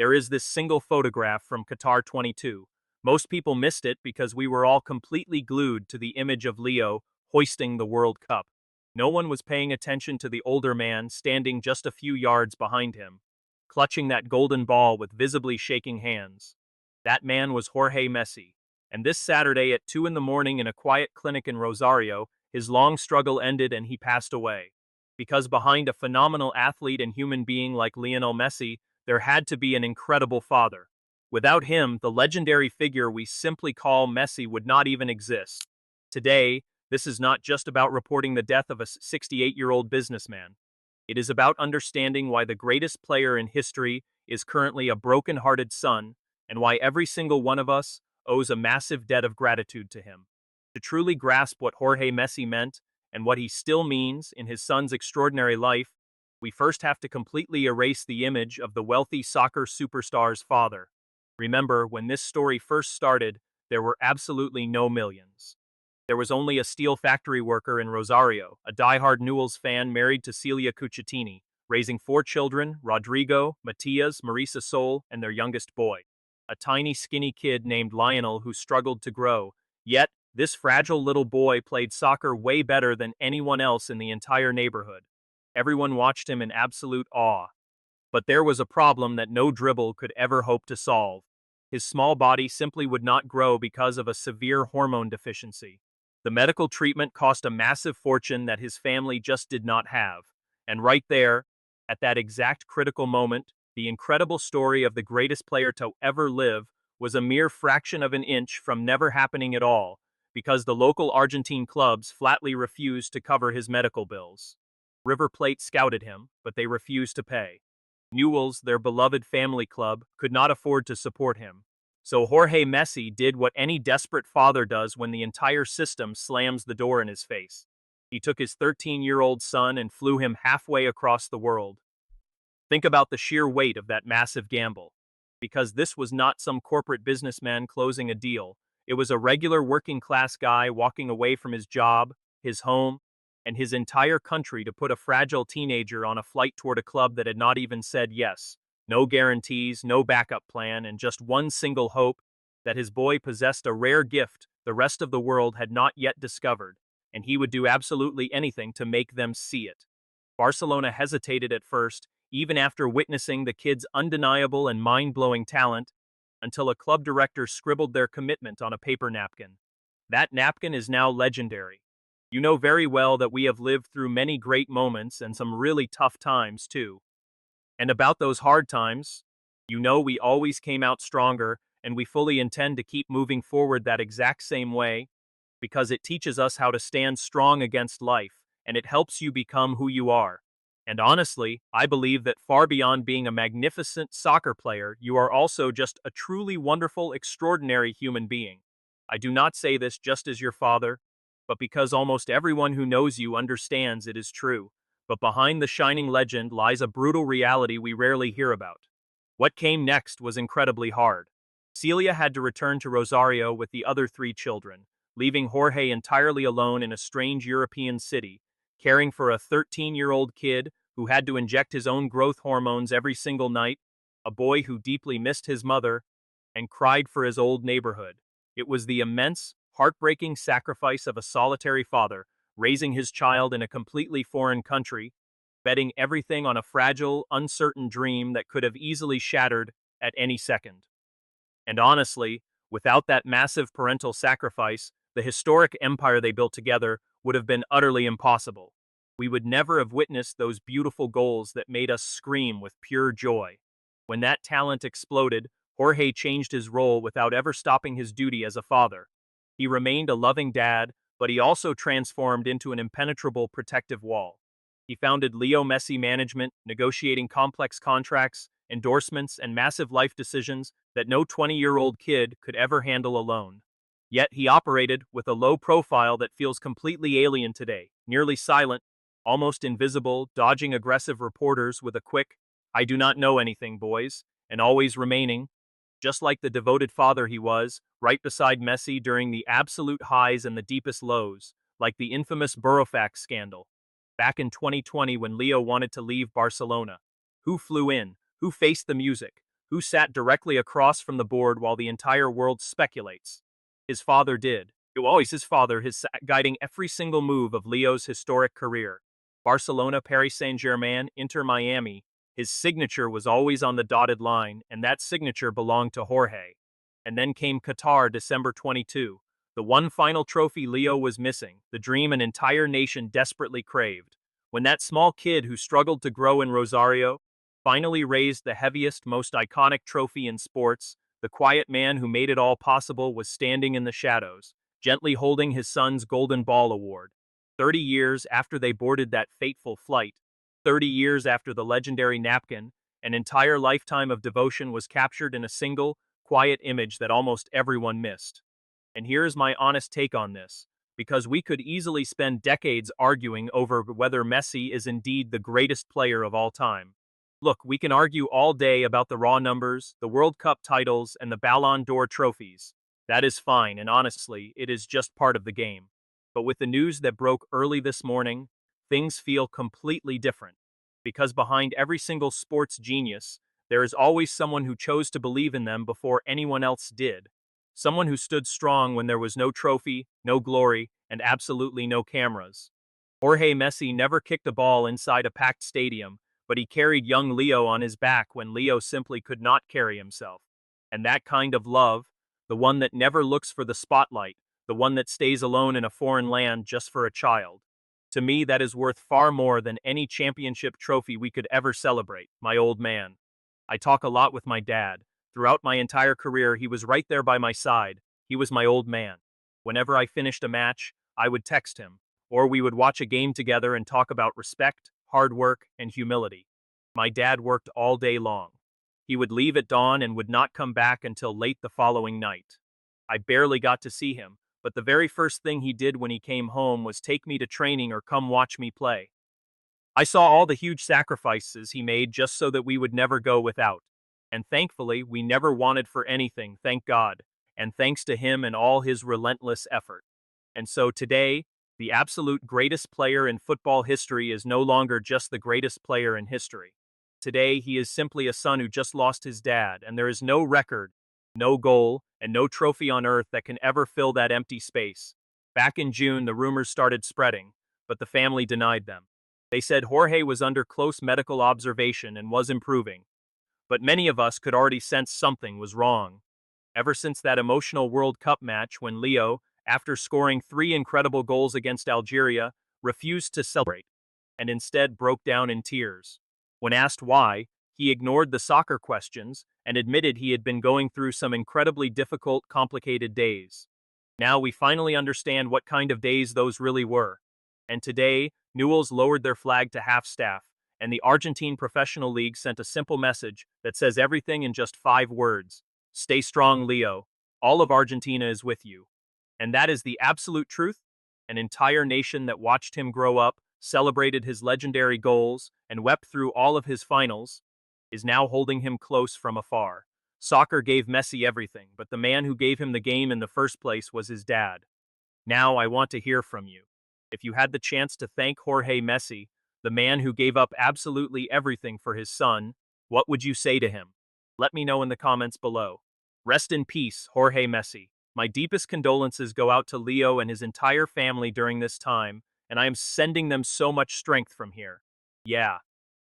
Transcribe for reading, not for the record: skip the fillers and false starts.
There is this single photograph from Qatar 22. Most people missed it because we were all completely glued to the image of Leo hoisting the World Cup. No one was paying attention to the older man standing just a few yards behind him, clutching that golden ball with visibly shaking hands. That man was Jorge Messi. And this Saturday at 2 in the morning in a quiet clinic in Rosario, his long struggle ended and he passed away. Because behind a phenomenal athlete and human being like Lionel Messi, there had to be an incredible father. Without him, the legendary figure we simply call Messi would not even exist. Today, this is not just about reporting the death of a 68-year-old businessman. It is about understanding why the greatest player in history is currently a broken-hearted son, and why every single one of us owes a massive debt of gratitude to him. To truly grasp what Jorge Messi meant, and what he still means in his son's extraordinary life, we first have to completely erase the image of the wealthy soccer superstar's father. Remember, when this story first started, there were absolutely no millions. There was only a steel factory worker in Rosario, a die-hard Newell's fan married to Celia Cuccittini, raising 4 children, Rodrigo, Matias, Marisa Sol, and their youngest boy. A tiny skinny kid named Lionel who struggled to grow, yet this fragile little boy played soccer way better than anyone else in the entire neighborhood. Everyone watched him in absolute awe. But there was a problem that no dribble could ever hope to solve. His small body simply would not grow because of a severe hormone deficiency. The medical treatment cost a massive fortune that his family just did not have. And right there, at that exact critical moment, the incredible story of the greatest player to ever live was a mere fraction of an inch from never happening at all, because the local Argentine clubs flatly refused to cover his medical bills. River Plate scouted him, but they refused to pay. Newell's, their beloved family club, could not afford to support him. So Jorge Messi did what any desperate father does when the entire system slams the door in his face. He took his 13-year-old son and flew him halfway across the world. Think about the sheer weight of that massive gamble. Because this was not some corporate businessman closing a deal. It was a regular working-class guy walking away from his job, his home, and his entire country to put a fragile teenager on a flight toward a club that had not even said yes. No guarantees, no backup plan, and just one single hope that his boy possessed a rare gift the rest of the world had not yet discovered, and he would do absolutely anything to make them see it. Barcelona hesitated at first, even after witnessing the kid's undeniable and mind-blowing talent, until a club director scribbled their commitment on a paper napkin. That napkin is now legendary. You know very well that we have lived through many great moments and some really tough times, too. And about those hard times, you know we always came out stronger, and we fully intend to keep moving forward that exact same way, because it teaches us how to stand strong against life, and it helps you become who you are. And honestly, I believe that far beyond being a magnificent soccer player, you are also just a truly wonderful, extraordinary human being. I do not say this just as your father, but because almost everyone who knows you understands it is true. But behind the shining legend lies a brutal reality we rarely hear about. What came next was incredibly hard. Celia had to return to Rosario with the other 3 children, leaving Jorge entirely alone in a strange European city, caring for a 13-year-old kid who had to inject his own growth hormones every single night, a boy who deeply missed his mother, and cried for his old neighborhood. It was the immense, heartbreaking sacrifice of a solitary father, raising his child in a completely foreign country, betting everything on a fragile, uncertain dream that could have easily shattered at any second. And honestly, without that massive parental sacrifice, the historic empire they built together would have been utterly impossible. We would never have witnessed those beautiful goals that made us scream with pure joy. When that talent exploded, Jorge changed his role without ever stopping his duty as a father. He remained a loving dad, but he also transformed into an impenetrable protective wall. He founded Leo Messi Management, negotiating complex contracts, endorsements, and massive life decisions that no 20-year-old kid could ever handle alone. Yet he operated with a low profile that feels completely alien today, nearly silent, almost invisible, dodging aggressive reporters with a quick, "I do not know anything, boys," and always remaining, just like the devoted father he was, right beside Messi during the absolute highs and the deepest lows, like the infamous Burofax scandal. Back in 2020 when Leo wanted to leave Barcelona. Who flew in? Who faced the music? Who sat directly across from the board while the entire world speculates? His father did. It was always his father, guiding every single move of Leo's historic career. Barcelona, Paris Saint-Germain, Inter Miami. His signature was always on the dotted line, and that signature belonged to Jorge. And then came Qatar, December 22. The one final trophy Leo was missing, the dream an entire nation desperately craved. When that small kid who struggled to grow in Rosario finally raised the heaviest, most iconic trophy in sports, the quiet man who made it all possible was standing in the shadows, gently holding his son's Golden Ball award. 30 years after they boarded that fateful flight, 30 years after the legendary napkin, an entire lifetime of devotion was captured in a single, quiet image that almost everyone missed. And here's my honest take on this, because we could easily spend decades arguing over whether Messi is indeed the greatest player of all time. Look, we can argue all day about the raw numbers, the World Cup titles, and the Ballon d'Or trophies. That is fine, and honestly, it is just part of the game. But with the news that broke early this morning, things feel completely different. Because behind every single sports genius, there is always someone who chose to believe in them before anyone else did. Someone who stood strong when there was no trophy, no glory, and absolutely no cameras. Jorge Messi never kicked a ball inside a packed stadium, but he carried young Leo on his back when Leo simply could not carry himself. And that kind of love, the one that never looks for the spotlight, the one that stays alone in a foreign land just for a child. To me, that is worth far more than any championship trophy we could ever celebrate, my old man. I talk a lot with my dad. Throughout my entire career, he was right there by my side. He was my old man. Whenever I finished a match, I would text him, or we would watch a game together and talk about respect, hard work, and humility. My dad worked all day long. He would leave at dawn and would not come back until late the following night. I barely got to see him, but the very first thing he did when he came home was take me to training or come watch me play. I saw all the huge sacrifices he made just so that we would never go without. And thankfully, we never wanted for anything, thank God, and thanks to him and all his relentless effort. And so today, the absolute greatest player in football history is no longer just the greatest player in history. Today, he is simply a son who just lost his dad, and there is no record, no goal, and no trophy on earth that can ever fill that empty space. Back in June, the rumors started spreading, but the family denied them. They said Jorge was under close medical observation and was improving. But many of us could already sense something was wrong. Ever since that emotional World Cup match when Leo, after scoring 3 incredible goals against Algeria, refused to celebrate, and instead broke down in tears. When asked why, he ignored the soccer questions and admitted he had been going through some incredibly difficult, complicated days. Now we finally understand what kind of days those really were. And today, Newell's lowered their flag to half-staff, and the Argentine Professional League sent a simple message that says everything in just 5 words. Stay strong, Leo. All of Argentina is with you. And that is the absolute truth. An entire nation that watched him grow up, celebrated his legendary goals, and wept through all of his finals, is now holding him close from afar. Soccer gave Messi everything, but the man who gave him the game in the first place was his dad. Now I want to hear from you. If you had the chance to thank Jorge Messi, the man who gave up absolutely everything for his son, what would you say to him? Let me know in the comments below. Rest in peace, Jorge Messi. My deepest condolences go out to Leo and his entire family during this time, and I am sending them so much strength from here. Yeah,